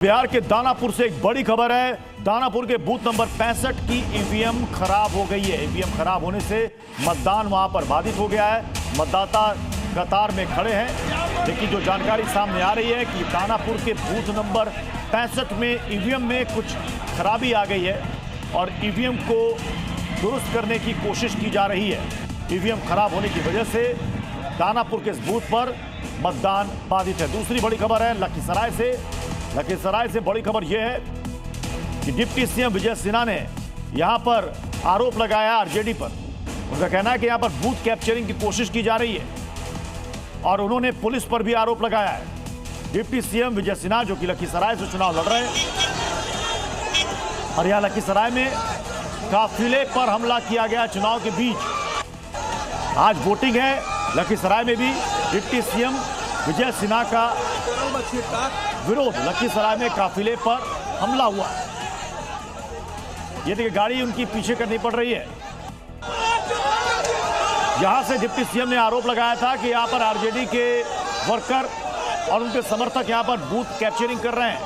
बिहार के दानापुर से एक बड़ी खबर है। दानापुर के बूथ नंबर 65 की ईवीएम खराब हो गई है। ईवीएम खराब होने से मतदान वहां पर बाधित हो गया है। मतदाता कतार में खड़े हैं, लेकिन जो जानकारी सामने आ रही है कि दानापुर के बूथ नंबर 65 में ईवीएम में कुछ खराबी आ गई है और ईवीएम को दुरुस्त करने की कोशिश की जा रही है। ईवीएम खराब होने की वजह से दानापुर के इस बूथ पर मतदान बाधित है। दूसरी बड़ी खबर है लखीसराय से बड़ी खबर यह है कि डिप्टी सीएम विजय सिन्हा ने यहां पर आरोप लगाया आरजेडी पर। उनका कहना है कि यहां पर बूथ कैप्चरिंग की कोशिश की जा रही है और उन्होंने पुलिस पर भी आरोप लगाया है। डिप्टी सीएम विजय सिन्हा जो कि लखीसराय से चुनाव लड़ रहे हैं और यहां लखीसराय में काफिले पर हमला किया गया चुनाव के बीच। आज वोटिंग है लखीसराय में भी। डिप्टी सीएम विजय सिन्हा का विरोध, लखीसराय में काफिले पर हमला हुआ। ये देखिए गाड़ी उनकी पीछे करनी पड़ रही है। यहां से डिप्टी सीएम ने आरोप लगाया था कि यहां पर आरजेडी के वर्कर और उनके समर्थक यहां पर बूथ कैप्चरिंग कर रहे हैं।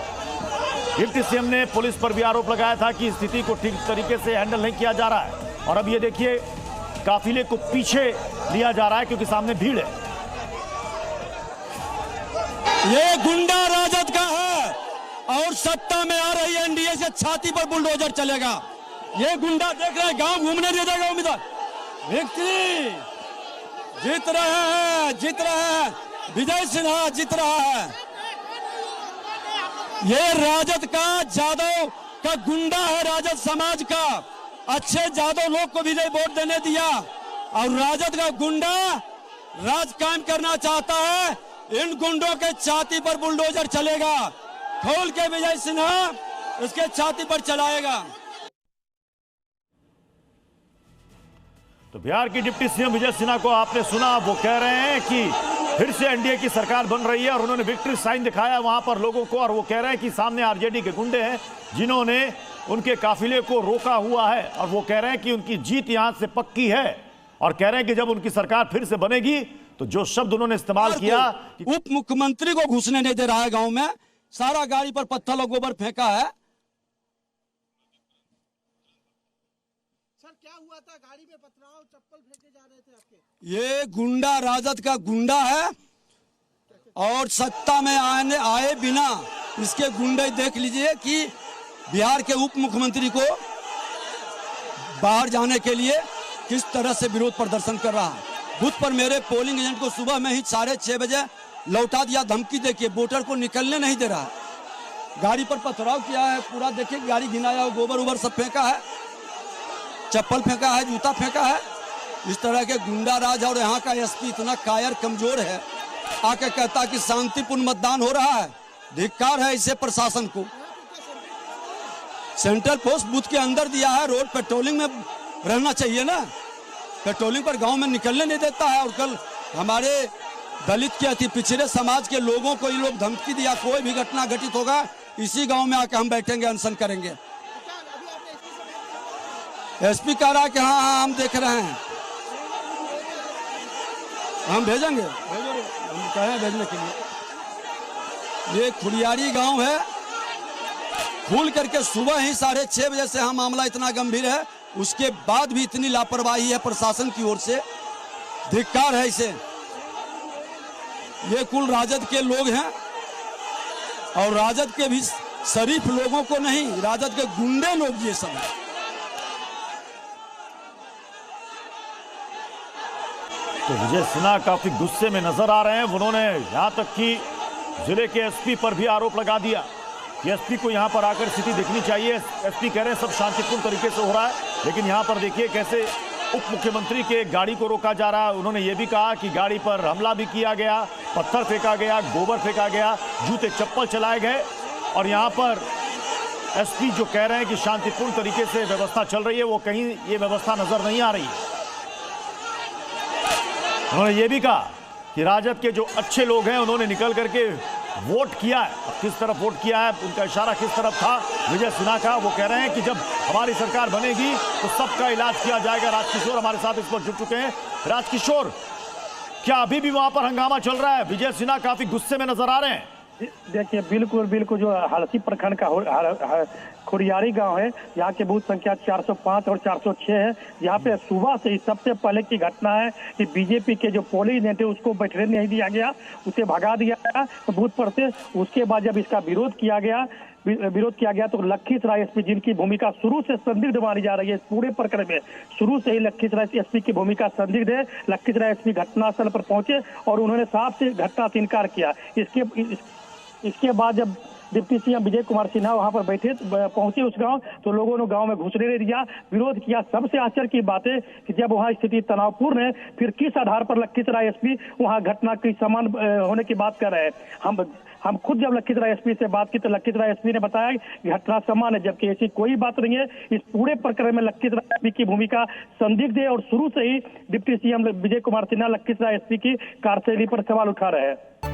डिप्टी सीएम ने पुलिस पर भी आरोप लगाया था कि स्थिति को ठीक तरीके से हैंडल नहीं किया जा रहा है। और अब ये देखिए काफिले को पीछे लिया जा रहा है क्योंकि सामने भीड़ है। ये गुंडा राजद का है और सत्ता में आ रही एनडीए से छाती पर बुलडोजर चलेगा। ये गुंडा देख रहे हैं, गांव घूमने नहीं देगा उम्मीदवार। विक्ट्री जीत रहे हैं विजय सिन्हा जीत रहा है। ये राजद का जादव का गुंडा है, राजद समाज का। अच्छे जादव लोग को विजय वोट देने दिया और राजद का गुंडा राज कायम करना चाहता है। इन गुंडों के छाती पर बुलडोजर चलेगा। खोल के विजय सिन्हा इसके छाती पर चलाएगा। तो बिहार की डिप्टी सीएम विजय सिन्हा को आपने सुना, वो कह रहे हैं कि फिर से एनडीए की सरकार बन रही है और उन्होंने विक्ट्री साइन दिखाया वहां पर लोगों को। और वो कह रहे हैं कि सामने आरजेडी के गुंडे हैं जिन्होंने उनके काफिले को रोका हुआ है और वो कह रहे हैं कि उनकी जीत यहां से पक्की है। और कह रहे हैं कि जब उनकी सरकार फिर से बनेगी तो जो शब्द उन्होंने इस्तेमाल किया, उप मुख्यमंत्री को घुसने नहीं दे रहा है गांव में। सारा गाड़ी पर पत्थर और गोबर फेंका है। सर क्या हुआ था? गाड़ी में पथराव, चप्पल फेंके जा रहे थे आपके। ये गुंडा राजद का गुंडा है और सत्ता में आए बिना इसके गुंडे देख लीजिए कि बिहार के उप मुख्यमंत्री को बाहर जाने के लिए किस तरह से विरोध प्रदर्शन कर रहा है। बूथ पर मेरे पोलिंग एजेंट को सुबह में ही 6:30 बजे लौटा दिया, धमकी देके वोटर को निकलने नहीं दे रहा। गाड़ी पर पथराव किया है पूरा, देखिए गाड़ी घिनाया, गोबर उबर सब फेंका है, चप्पल फेंका है, जूता फेंका है। इस तरह के गुंडा राज। और यहाँ का एसपी इतना कायर कमजोर है, आके कहता कि शांतिपूर्ण मतदान हो रहा है। धिक्कार है इसे प्रशासन को। सेंट्रल पोस्ट बूथ के अंदर दिया है, रोड पेट्रोलिंग में रहना चाहिए ना। पेट्रोलिंग पर गांव में निकलने नहीं देता है। और कल हमारे दलित के अति पिछड़े समाज के लोगों को ये लोग धमकी दिया, कोई भी घटना घटित होगा इसी गांव में आके हम बैठेंगे, अनशन करेंगे। एसपी कह रहा है कि हाँ हम देख रहे हैं, हम भेजेंगे, हम कहें भेजने के लिए। ये खुड़ियारी गांव है। खुल करके सुबह ही 6:30 बजे से हम मामला इतना गंभीर है, उसके बाद भी इतनी लापरवाही है प्रशासन की ओर से। धिक्कार है इसे। ये कुल राजद के लोग हैं और राजद के भी शरीफ लोगों को नहीं, राजद के गुंडे लोग ये सब हैं। तो विजय सिन्हा काफी गुस्से में नजर आ रहे हैं। उन्होंने यहां तक कि जिले के एसपी पर भी आरोप लगा दिया। एसपी को यहां पर आकर स्थिति देखनी चाहिए। एसपी कह रहे हैं सब शांतिपूर्ण तरीके से हो रहा है, लेकिन यहां पर देखिए कैसे उप मुख्यमंत्री के गाड़ी को रोका जा रहा है। उन्होंने ये भी कहा कि गाड़ी पर हमला भी किया गया, पत्थर फेंका गया, गोबर फेंका गया, जूते चप्पल चलाए गए। और यहां पर एसपी जो कह रहे हैं कि शांतिपूर्ण तरीके से व्यवस्था चल रही है, वो कहीं ये व्यवस्था नजर नहीं आ रही है। उन्होंने ये भी कहा कि राजद के जो अच्छे लोग हैं उन्होंने निकल करके वोट किया है। अब किस तरफ वोट किया है, उनका इशारा किस तरफ था विजय सिन्हा का, वो कह रहे हैं कि जब हमारी सरकार बनेगी तो सबका इलाज किया जाएगा। राजकिशोर हमारे साथ इस पर जुड़ चुके हैं। राजकिशोर, क्या अभी भी वहां पर हंगामा चल रहा है? विजय सिन्हा काफी गुस्से में नजर आ रहे हैं। देखिए, बिल्कुल बिल्कुल जो हलसी प्रखंड का खुरियारी गांव है, यहाँ के बूथ संख्या 405 और 406 है। यहाँ पे सुबह से ही सबसे पहले की घटना है कि बीजेपी के जो पोलिंग एजेंट है उसको बैठने नहीं दिया गया, उसे भगा दिया गया बूथ पर से। उसके बाद जब इसका विरोध किया गया तो लखीसराय एसपी, जिनकी भूमिका शुरू से संदिग्ध मानी जा रही है इस पूरे प्रकरण में, शुरू से ही लखीसराय एसपी की भूमिका संदिग्ध है। लखीसराय एसपी घटनास्थल पर पहुंचे और उन्होंने साफ से घटना से इनकार किया। इसके बाद जब डिप्टी सीएम विजय कुमार सिन्हा वहां पर पहुंचे उस गांव, तो लोगों ने गांव में घुसने नहीं दिया, विरोध किया। सबसे आश्चर्य की बात है कि जब वहां स्थिति तनावपूर्ण है, फिर किस आधार पर लखीसराय एसपी वहां घटना की समान होने की बात कर रहे हैं। हम खुद जब लखीसराय एसपी से बात की तो लखीसराय एसपी ने बताया कि घटना समान है, जबकि ऐसी कोई बात नहीं है। इस पूरे प्रकरण में लखीसराय एसपी की भूमिका संदिग्ध है और शुरू से ही deputy CM Vijay Kumar Sinha Lakhisarai SP की कार्यशैली पर सवाल उठा रहे हैं।